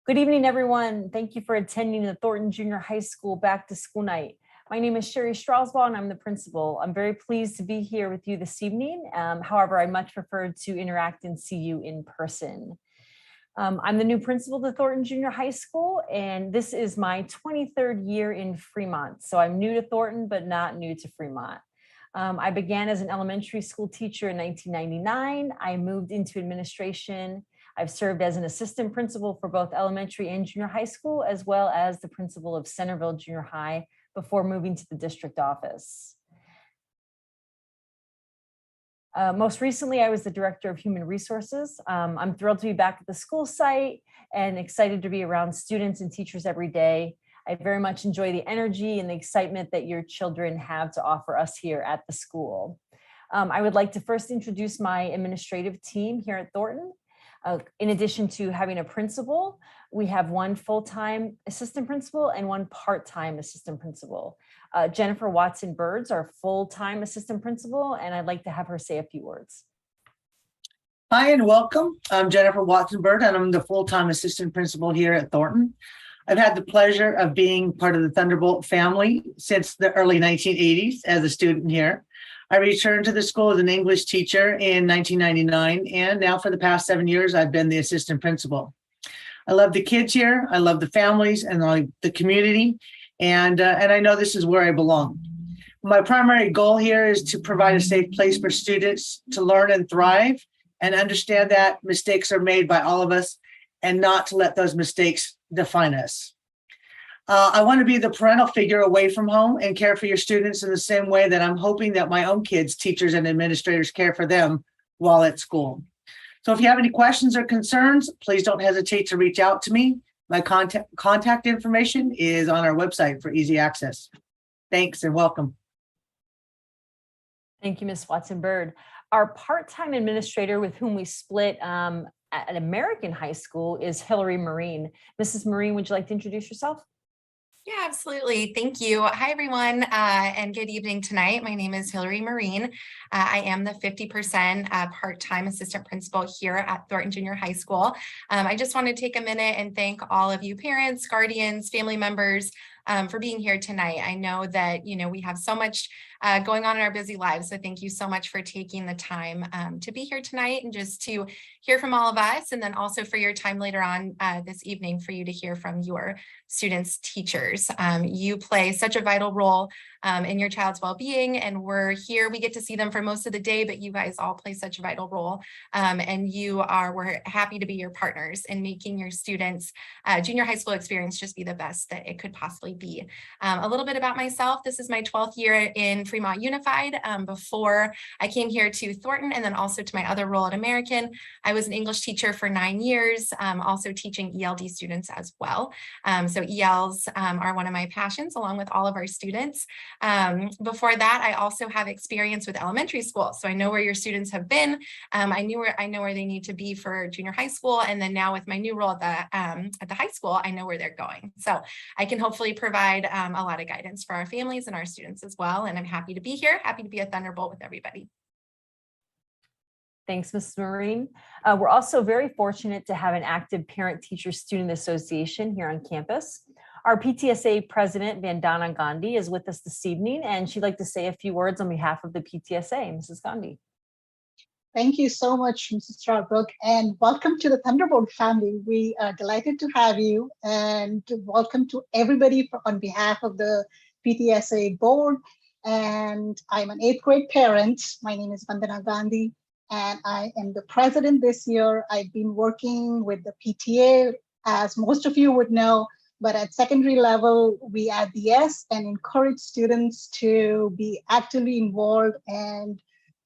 Good evening, everyone. Thank you for attending the Thornton Junior High School Back to School Night. My name is Strausbaugh and I'm the principal. I'm very pleased to be here with you this evening. However, I much prefer to interact and see you in person. I'm the new principal to Thornton Junior High School, and this is my 23rd year in Fremont. So I'm new to Thornton, but not new to Fremont. I began as an elementary school teacher in 1999. I moved into administration. I've served as an assistant principal for both elementary and junior high school, as well as the principal of Centerville Junior High before moving to the district office. Most recently, I was the director of human resources. I'm thrilled to be back at the school site and excited to be around students and teachers every day. I very much enjoy the energy and the excitement that your children have to offer us here at the school. I would like to first introduce my administrative team here at Thornton. In addition to having a principal, we have one full-time assistant principal and one part-time assistant principal. Jennifer Watson-Birds, our full-time assistant principal, and I'd like to have her say a few words. Hi and welcome. I'm Jennifer Watson-Bird and I'm the full-time assistant principal here at Thornton. I've had the pleasure of being part of the Thunderbolt family since the early 1980s as a student here. I returned to the school as an English teacher in 1999, and now for the past 7 years, I've been the assistant principal. I love the kids here. I love the families and the community, and I know this is where I belong. My primary goal here is to provide a safe place for students to learn and thrive and understand that mistakes are made by all of us and not to let those mistakes define us. I want to be the parental figure away from home and care for your students in the same way that I'm hoping that my own kids, teachers, and administrators care for them while at school. So if you have any questions or concerns, please don't hesitate to reach out to me. My contact information is on our website for easy access. Thanks and welcome. Thank you, Ms. Watson-Bird. Our part-time administrator with whom we split at an American high school is Hillary Marine. Mrs. Marine, would you like to introduce yourself? Yeah, absolutely. Thank you. Hi, everyone, and good evening tonight. My name is Hillary Marine. I am the 50% part-time assistant principal here at Thornton Junior High School. I just want to take a minute and thank all of you parents, guardians, family members for being here tonight. I know that, we have so much going on in our busy lives. So thank you so much for taking the time to be here tonight and just to hear from all of us. And then also for your time later on this evening for you to hear from your students' teachers. You play such a vital role in your child's well-being, and we're here. We get to see them for most of the day, but you guys all play such a vital role. And we're happy to be your partners in making your students' junior high school experience just be the best that it could possibly be. A little bit about myself. This is my 12th year in Fremont Unified. Before I came here to Thornton and then also to my other role at American, I was an English teacher for 9 years, also teaching ELD students as well. So ELs are one of my passions along with all of our students. Before that, I also have experience with elementary school. So I know where your students have been. I know where they need to be for junior high school. And then now with my new role at the high school, I know where they're going. So I can hopefully provide a lot of guidance for our families and our students as well. And I'm happy to be here, happy to be a Thunderbolt with everybody. Thanks, Mrs. Marine. We're also very fortunate to have an active parent-teacher-student association here on campus. Our PTSA president, Vandana Gandhi, is with us this evening, and she'd like to say a few words on behalf of the PTSA. Mrs. Gandhi. Thank you so much, Mrs. Strausbaugh, and welcome to the Thunderbolt family. We are delighted to have you, and welcome to everybody on behalf of the PTSA board. And I'm an 8th grade parent. My name is Vandana Gandhi, and I am the president this year. I've been working with the PTA, as most of you would know, but at secondary level, we add the S and encourage students to be actively involved and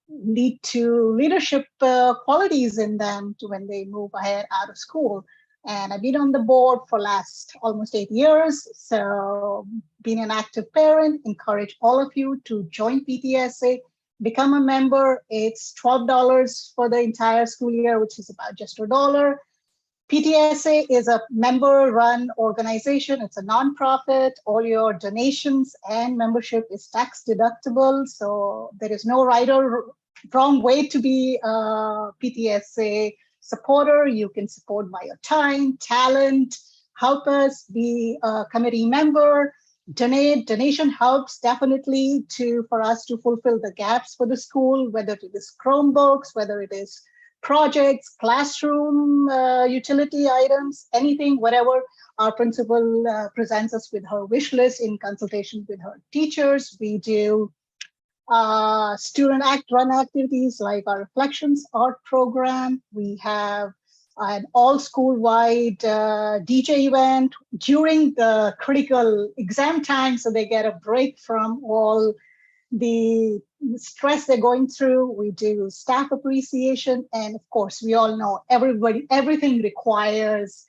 lead to leadership qualities in them to when they move ahead out of school. And I've been on the board for last almost 8 years. So being an active parent, encourage all of you to join PTSA, become a member. It's $12 for the entire school year, which is about just $1. PTSA is a member-run organization. It's a nonprofit. All your donations and membership is tax deductible. So there is no right or wrong way to be a PTSA supporter. You can support by your time, talent, help us, be a committee member, donate. Donation helps definitely for us to fulfill the gaps for the school, whether it is Chromebooks, whether it is projects, classroom utility items, anything, whatever. Our principal presents us with her wish list in consultation with her teachers. We do student run activities like our Reflections art program. We have an all school-wide DJ event during the critical exam time, so they get a break from all the stress they're going through. We do staff appreciation, and of course, we all know everything requires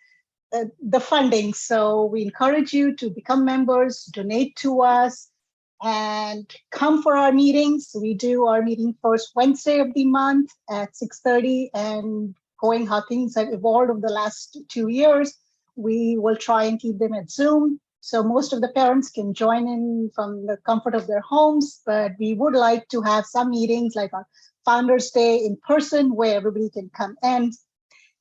the funding. So we encourage you to become members, donate to us, and come for our meetings. We do our meeting first Wednesday of the month at 6:30, and going how things have evolved over the last 2 years, we will try and keep them at Zoom. So most of the parents can join in from the comfort of their homes, but we would like to have some meetings like our Founders Day in person where everybody can come and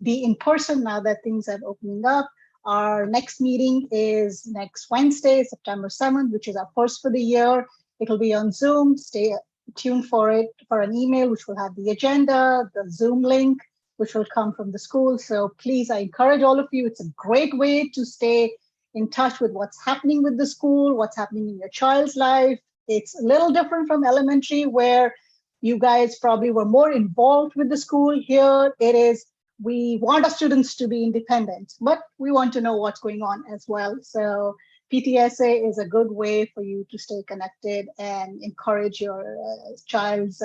be in person now that things are opening up. Our next meeting is next Wednesday, September 7th, which is our first for the year. It'll be on Zoom. Stay tuned for it, for an email, which will have the agenda, the Zoom link, which will come from the school. So please, I encourage all of you. It's a great way to stay in touch with what's happening with the school, what's happening in your child's life. It's a little different from elementary, where you guys probably were more involved with the school. Here it is, we want our students to be independent, but we want to know what's going on as well. So PTSA is a good way for you to stay connected and encourage your child's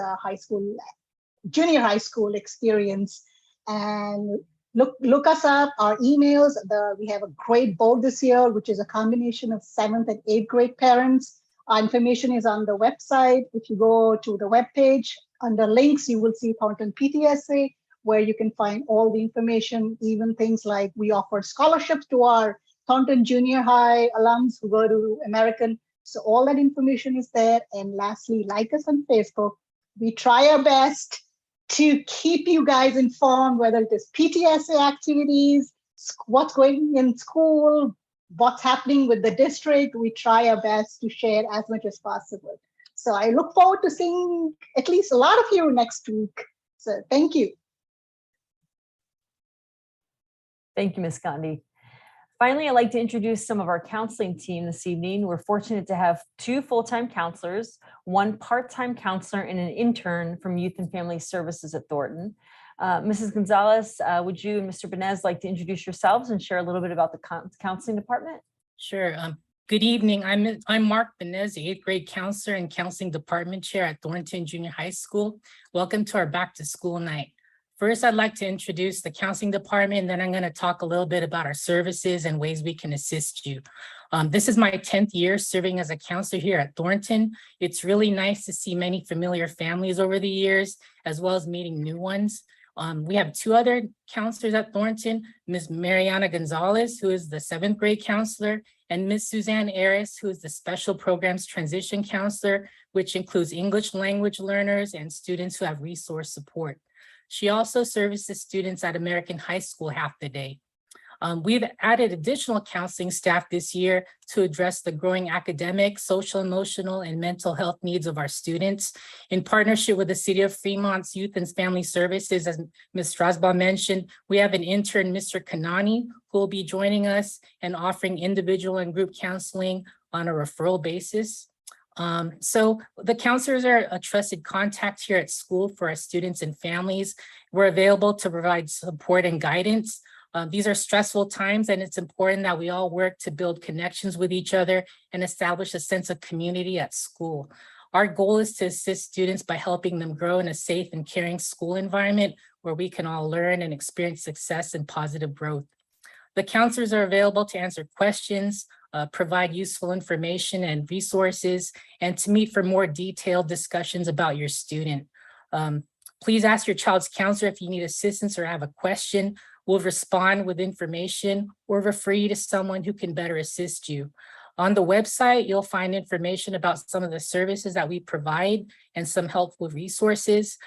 junior high school experience. And look us up, our emails. We have a great board this year, which is a combination of 7th and 8th grade parents. Our information is on the website. If you go to the webpage, under links, you will see Thornton PTSA, where you can find all the information, even things like we offer scholarships to our Thornton Junior High alums who go to American. So all that information is there. And lastly, like us on Facebook. We try our best to keep you guys informed, whether it is PTSA activities, what's going in school, what's happening with the district. We try our best to share as much as possible. So I look forward to seeing at least a lot of you next week. So thank you. Thank you, Ms. Gandhi. Finally, I'd like to introduce some of our counseling team this evening. We're fortunate to have 2 full-time counselors, 1 part-time counselor, and an intern from Youth and Family Services at Thornton. Mrs. Gonzalez, would you and Mr. Benez like to introduce yourselves and share a little bit about the counseling department? Sure. Good evening. I'm Mark Benez, the 8th grade counselor and counseling department chair at Thornton Junior High School. Welcome to our back to school night. First, I'd like to introduce the counseling department, and then I'm going to talk a little bit about our services and ways we can assist you. This is my 10th year serving as a counselor here at Thornton. It's really nice to see many familiar families over the years, as well as meeting new ones. We have 2 other counselors at Thornton, Ms. Mariana Gonzalez, who is the 7th grade counselor, and Ms. Suzanne Aris, who is the special programs transition counselor, which includes English language learners and students who have resource support. She also services students at American High School half the day. We've added additional counseling staff this year to address the growing academic, social, emotional, and mental health needs of our students. In partnership with the City of Fremont's Youth and Family Services, as Ms. Strausbaugh mentioned, we have an intern, Mr. Kanani, who will be joining us and offering individual and group counseling on a referral basis. So the counselors are a trusted contact here at school for our students and families. We're available to provide support and guidance. These are stressful times, and it's important that we all work to build connections with each other and establish a sense of community at school. Our goal is to assist students by helping them grow in a safe and caring school environment where we can all learn and experience success and positive growth. The counselors are available to answer questions, provide useful information and resources, and to meet for more detailed discussions about your student. Please ask your child's counselor if you need assistance or have a question. We'll respond with information or refer you to someone who can better assist you. On the website, you'll find information about some of the services that we provide and some helpful resources.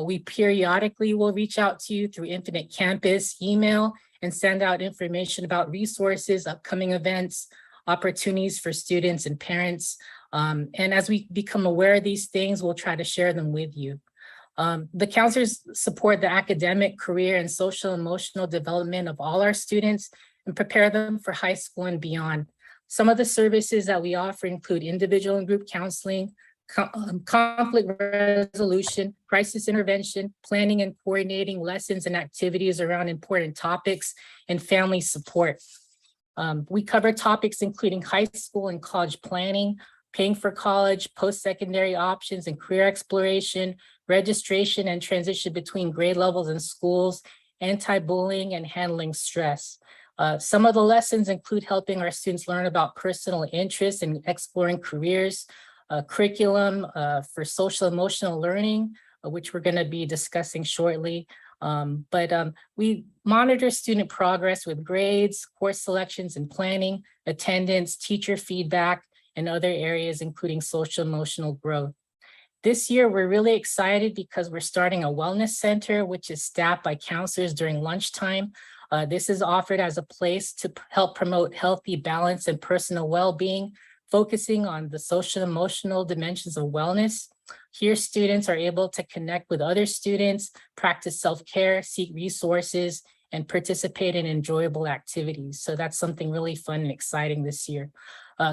We periodically will reach out to you through Infinite Campus email and send out information about resources, upcoming events, opportunities for students and parents. And as we become aware of these things, we'll try to share them with you. The counselors support the academic, career, and social emotional development of all our students and prepare them for high school and beyond. Some of the services that we offer include individual and group counseling, conflict resolution, crisis intervention, planning and coordinating lessons and activities around important topics, and family support. We cover topics including high school and college planning, paying for college, post-secondary options and career exploration, registration and transition between grade levels and schools, anti-bullying, and handling stress. Some of the lessons include helping our students learn about personal interests and exploring careers, curriculum for social emotional learning, which we're going to be discussing shortly. We monitor student progress with grades, course selections and planning, attendance, teacher feedback, and other areas, including social emotional growth. This year, we're really excited because we're starting a wellness center, which is staffed by counselors during lunchtime. This is offered as a place to help promote healthy balance and personal well-being, focusing on the social emotional dimensions of wellness. Here, students are able to connect with other students, practice self-care, seek resources, and participate in enjoyable activities. So that's something really fun and exciting this year.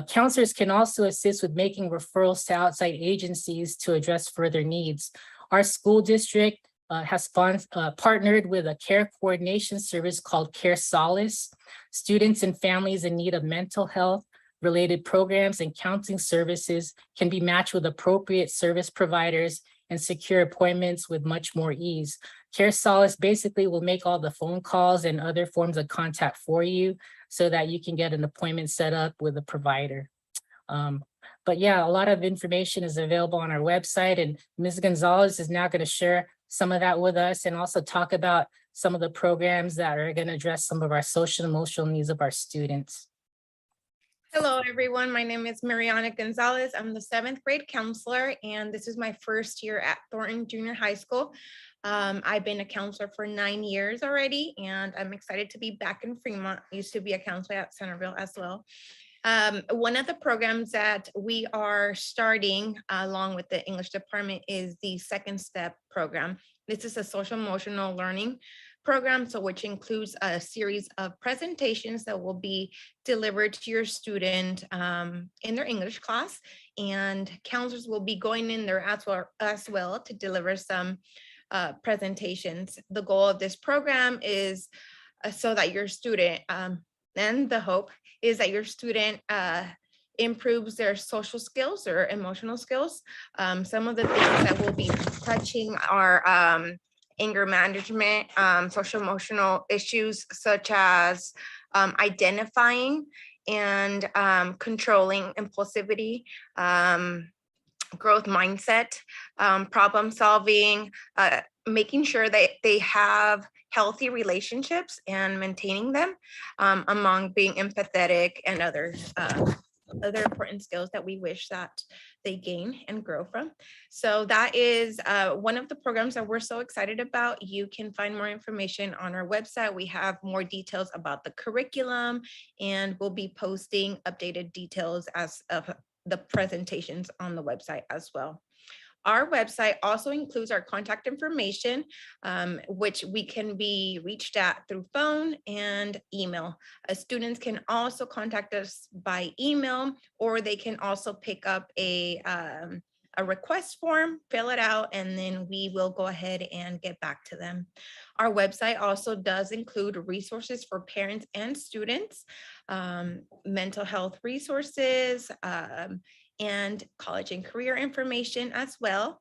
Counselors can also assist with making referrals to outside agencies to address further needs. Our school district has partnered with a care coordination service called Care Solace. Students and families in need of mental health related programs and counseling services can be matched with appropriate service providers and secure appointments with much more ease. Care Solace basically will make all the phone calls and other forms of contact for you so that you can get an appointment set up with a provider. But yeah, a lot of information is available on our website, and Ms. Gonzalez is now going to share some of that with us and also talk about some of the programs that are going to address some of our social and emotional needs of our students. Hello, everyone. My name is Mariana Gonzalez. I'm the 7th grade counselor, and this is my first year at Thornton Junior High School. I've been a counselor for 9 years already, and I'm excited to be back in Fremont. I used to be a counselor at Centerville as well. One of the programs that we are starting along with the English department is the Second Step program. This is a social emotional learning program, so which includes a series of presentations that will be delivered to your student in their English class, and counselors will be going in there as well to deliver some presentations. The goal of this program is so that your student, and the hope is that your student improves their social skills or emotional skills. Some of the things that we'll be touching are anger management, social emotional issues such as identifying and controlling impulsivity, growth mindset, problem solving, making sure that they have healthy relationships and maintaining them, among being empathetic and other important skills that we wish that they gain and grow from. So that is one of the programs that we're so excited about. You can find more information on our website. We have more details about the curriculum, and we'll be posting updated details as of the presentations on the website as well. Our website also includes our contact information, which we can be reached at through phone and email. Students can also contact us by email, or they can also pick up a request form, fill it out, and then we will go ahead and get back to them. Our website also does include resources for parents and students, mental health resources, and college and career information as well.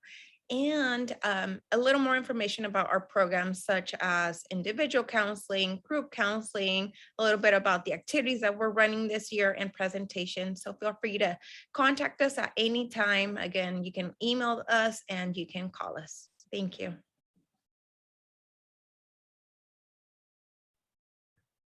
And a little more information about our programs, such as individual counseling, group counseling, a little bit about the activities that we're running this year, and presentations. So feel free to contact us at any time. Again, you can email us and you can call us. Thank you.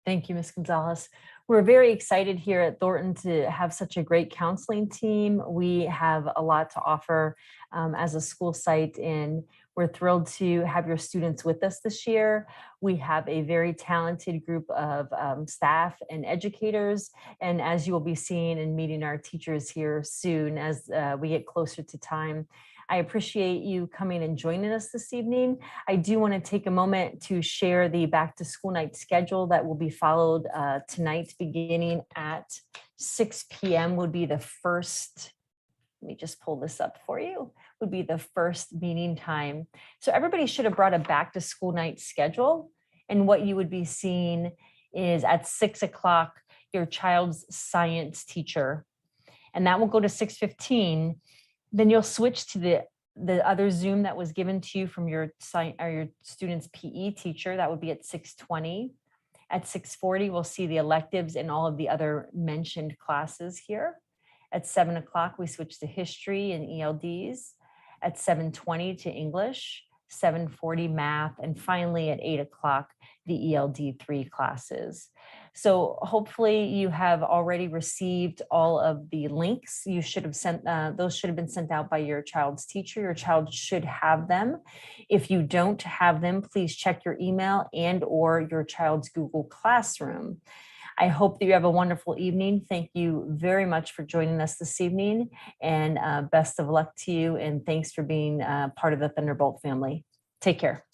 Thank you, Ms. Gonzalez. We're very excited here at Thornton to have such a great counseling team. We have a lot to offer as a school site, and We're thrilled to have your students with us this year. We have a very talented group of staff and educators. And as you will be seeing and meeting our teachers here soon as we get closer to time, I appreciate you coming and joining us this evening. I do want to take a moment to share the back to school night schedule that will be followed tonight, beginning at 6 p.m. would be the first. Let me just pull this up for you, would be the first meeting time. So everybody should have brought a back to school night schedule. And what you would be seeing is at 6 o'clock, your child's science teacher. And that will go to 6:15. Then you'll switch to the other Zoom that was given to you from your student's PE teacher. That would be at 6:20. At 6:40, we'll see the electives and all of the other mentioned classes here. At 7 o'clock, we switch to history and ELDs. At 7:20 to English, 7:40 math, and finally at 8 o'clock, the ELD 3 classes. So hopefully you have already received all of the links. You should have sent, those should have been sent out by your child's teacher. Your child should have them. If you don't have them, please check your email and or your child's Google Classroom. I hope that you have a wonderful evening. Thank you very much for joining us this evening, and best of luck to you. And thanks for being part of the Thunderbolt family. Take care.